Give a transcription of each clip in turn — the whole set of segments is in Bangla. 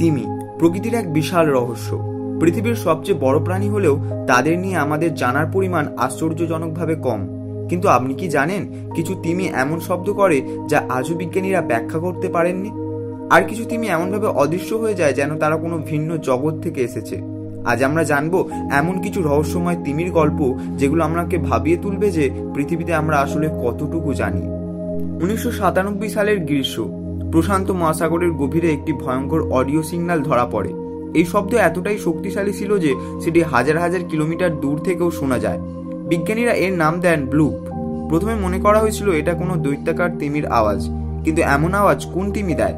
তিমি প্রকৃতির এক বিশাল রহস্য। পৃথিবীর সবচেয়ে বড় প্রাণী হলেও তাদের নিয়ে আমাদের জানার পরিমাণ আশ্চর্যজনকভাবে কম। কিন্তু আপনি কি জানেন, কিছু তিমি এমন শব্দ করে যা আজও বিজ্ঞানীরা ব্যাখ্যা করতে পারেননি। আর কিছু তিমি এমনভাবে অদৃশ্য হয়ে যায় যেন তারা কোনো ভিন্ন জগৎ থেকে এসেছে। আজ আমরা জানবো এমন কিছু রহস্যময় তিমির গল্প, যেগুলো আমাকে ভাবিয়ে তুলবে যে পৃথিবীতে আমরা আসলে কতটুকু জানি। 1997 সালের গ্রীষ্ম, প্রশান্ত মহাসাগরের গভীরে একটি ভয়ঙ্কর অডিও সিগন্যাল ধরা পড়ে। এই শব্দ এতটাই শক্তিশালী ছিল যে সেটি হাজার হাজার কিলোমিটার দূর থেকেও শোনা যায়। বিজ্ঞানীরা এর নাম দেন ব্লুপ। প্রথমে মনে করা হয়েছিল এটা কোনো দৈত্যাকার তিমির আওয়াজ, কিন্তু এমন আওয়াজ কোন তিমি দেয়?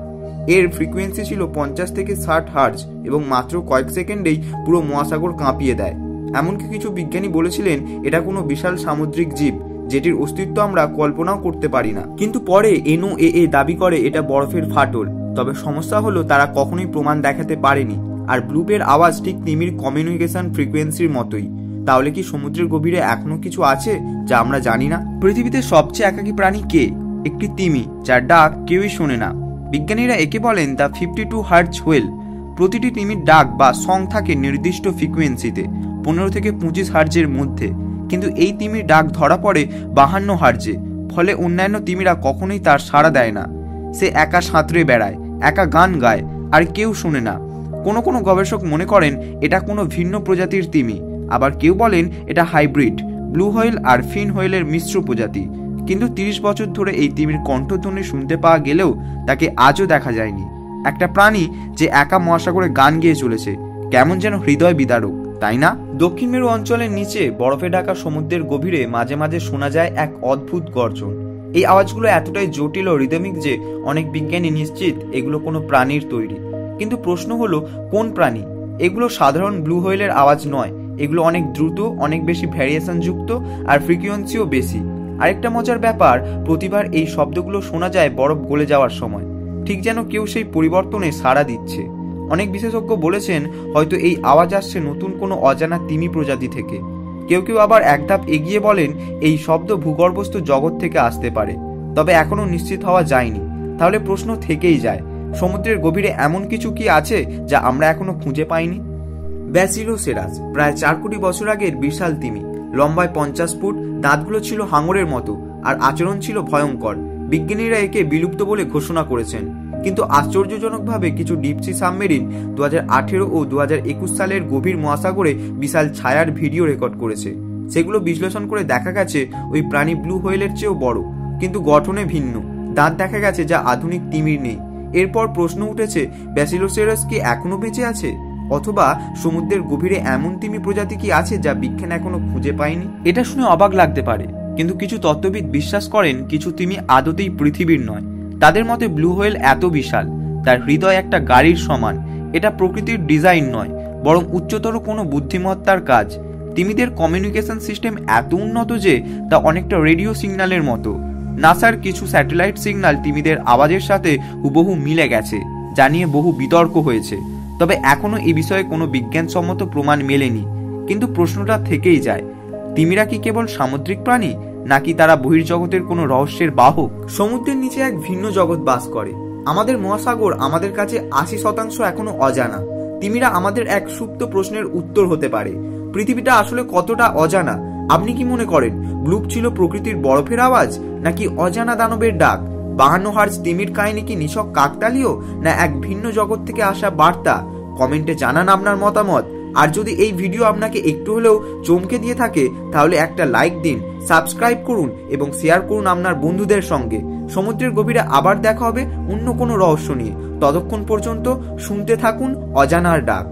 এর ফ্রিকোয়েন্সি ছিল 50 থেকে 60 হার্জ এবং মাত্র কয়েক সেকেন্ডেই পুরো মহাসাগর কাঁপিয়ে দেয়। এমনকি কিছু বিজ্ঞানী বলেছিলেন এটা কোনো বিশাল সামুদ্রিক জীব, যেটির অস্তিত্ব আমরা কল্পনাও করতে পারি না। কিন্তু পরে NOAA দাবি করে এটা বরফের ফাটল। তবে সমস্যা হলো তারা কখনোই প্রমাণ দেখাতে পারেনি। আর ব্লুপের আওয়াজ ঠিক তিমির কমিউনিকেশন ফ্রিকোয়েন্সির মতোই। তাহলে কি সমুদ্রের গভীরে এখনো কিছু আছে যা আমরা জানি না? পৃথিবীতে সবচেয়ে একাকী প্রাণী কে? একটি তিমি, যার ডাক কেউই শোনে না। বিজ্ঞানীরা একে বলেন দ্য 52 হার্জ হোয়েল। প্রতিটি তিমির ডাক বা সং থাকে নির্দিষ্ট ফ্রিকোয়েন্সিতে, 15 থেকে 25 হার্জের মধ্যে। কিন্তু এই তিমির ডাক ধরা পড়ে 52 হার্জে। ফলে অন্যান্য তিমিরা কখনোই তার সাড়া দেয় না। সে একা সাঁতরে বেড়ায়, একা গান গায়, আর কেউ শোনে না। কোনো কোনো গবেষক মনে করেন এটা কোনো ভিন্ন প্রজাতির তিমি, আবার কেউ বলেন এটা হাইব্রিড ব্লু হোয়েল আর ফিন হোয়েলের মিশ্র প্রজাতি। কিন্তু 30 বছর ধরে এই তিমির কণ্ঠধ্বনি শুনতে পাওয়া গেলেও তাকে আজও দেখা যায়নি। একটা প্রাণী যে একা মহাসাগরে গান গেয়ে চলেছে, কেমন যেন হৃদয় বিদারক, তাই না? দক্ষিণ মেরু অঞ্চলের নিচে বরফে ঢাকা সমুদ্রের গভীরে মাঝে মাঝে শোনা যায় এক অদ্ভুত গর্জন। এই আওয়াজগুলো এতটাই জটিল ও রিদমিক যে অনেক বিজ্ঞানী নিশ্চিত এগুলো কোনো প্রাণীর তৈরি। কিন্তু প্রশ্ন হলো, কোন প্রাণী? এগুলো সাধারণ ব্লু হোয়েলের আওয়াজ নয়। এগুলো অনেক দ্রুত, অনেক বেশি ভ্যারিয়েশন যুক্ত, আর ফ্রিকোয়েন্সিও বেশি। আরেকটা মজার ব্যাপার, প্রতিবার এই শব্দগুলো শোনা যায় বরফ গলে যাওয়ার সময়, ঠিক যেন কেউ সেই পরিবর্তনে সাড়া দিচ্ছে। অনেক বিশেষজ্ঞ বলেছেন হয়তো এই আওয়াজ আসছে নতুন কোনো অজানা তিমি প্রজাতি থেকে। কেউ কেউ আবার এক ধাপ এগিয়ে বলেন এই শব্দ ভূগর্ভস্থ জগৎ থেকে আসতে পারে, তবে এখনো নিশ্চিত হওয়া যায়নি। তাহলে প্রশ্ন থেকেই যায়, সমুদ্রের গভীরে এমন কিছু কি আছে যা আমরা এখনো খুঁজে পাইনি? ব্যাসিলোসেরাস প্রায় 4 কোটি বছর আগের বিশাল তিমি। লম্বায় 50 ফুট, দাঁতগুলো ছিল হাঙরের মতো, আর আচরণ ছিল ভয়ঙ্কর। বিজ্ঞানীরা একে বিলুপ্ত বলে ঘোষণা করেছেন। কিন্তু আশ্চর্যজনকভাবে কিছু ডিপসি সাবমেরিন 2018 ও 2021 সালের গভীর মহাসাগরে বিশাল ছায়ার ভিডিও রেকর্ড করেছে। সেগুলো বিশ্লেষণ করে দেখা গেছে ওই প্রাণী ব্লু হোয়েলের চেয়েও বড়, কিন্তু গঠনে ভিন্ন। দাঁত দেখা গেছে যা আধুনিক তিমির নেই। এরপর প্রশ্ন উঠেছে, ব্যাসিলোসেরাস কি এখনো বেঁচে আছে? অথবা সমুদ্রের গভীরে এমন তিমি প্রজাতি কি আছে যা বিজ্ঞান এখনো খুঁজে পায়নি? এটা শুনে অবাক লাগতে পারে, কিন্তু কিছু তত্ত্ববিদ বিশ্বাস করেন কিছু তিমি আদতেই পৃথিবীর নয়। তাদের মতে ব্লু হোয়েল এত বিশাল, তার হৃদয় একটা গাড়ির সমান। এটা প্রকৃতির ডিজাইন নয়, বরং উচ্চতর কোনো বুদ্ধিমত্তার কাজ। তিমিদের কমিউনিকেশন সিস্টেম এত উন্নত যে তা অনেকটা রেডিও সিগন্যালের মতো। নাসার কিছু স্যাটেলাইট সিগন্যাল তিমিদের আওয়াজের সাথে হুবহু মিলে গেছে, যা নিয়ে বহু বিতর্ক হয়েছে। তবে এখনো এই বিষয়ে কোনো বিজ্ঞানসম্মত প্রমাণ মেলেনি। কিন্তু প্রশ্নটা থেকেই যায়, তিমিরা কি কেবল সামুদ্রিক প্রাণী, নাকি তারা বহির্জগতের কোনো রহস্যের বাহক? সমুদ্রের নিচে এক ভিন্ন জগৎ বাস করে। আমাদের মহাসাগর আমাদের কাছে 80% এখনো অজানা। তিমিরা আমাদের এক সুপ্ত প্রশ্নের উত্তর হতে পারে। পৃথিবীটা আসলে কতটা অজানা? আপনি কি মনে করেন ব্লুপ ছিল প্রকৃতির বরফের আওয়াজ, নাকি অজানা দানবের ডাক? 52 হার্জ তিমির কাহিনী কি নিছক কাকতালীয়, না এক ভিন্ন জগৎ থেকে আসা বার্তা? কমেন্টে জানান আপনার মতামত। আর যদি এই ভিডিও আপনাকে একটু হলেও চমকে দিয়ে থাকে, তাহলে একটা লাইক দিন, সাবস্ক্রাইব করুন এবং শেয়ার করুন আপনার বন্ধুদের সঙ্গে। সমুদ্রের গভীরে আবার দেখা হবে অন্য কোনো রহস্য নিয়ে। ততক্ষণ পর্যন্ত শুনতে থাকুন অজানার ডাক।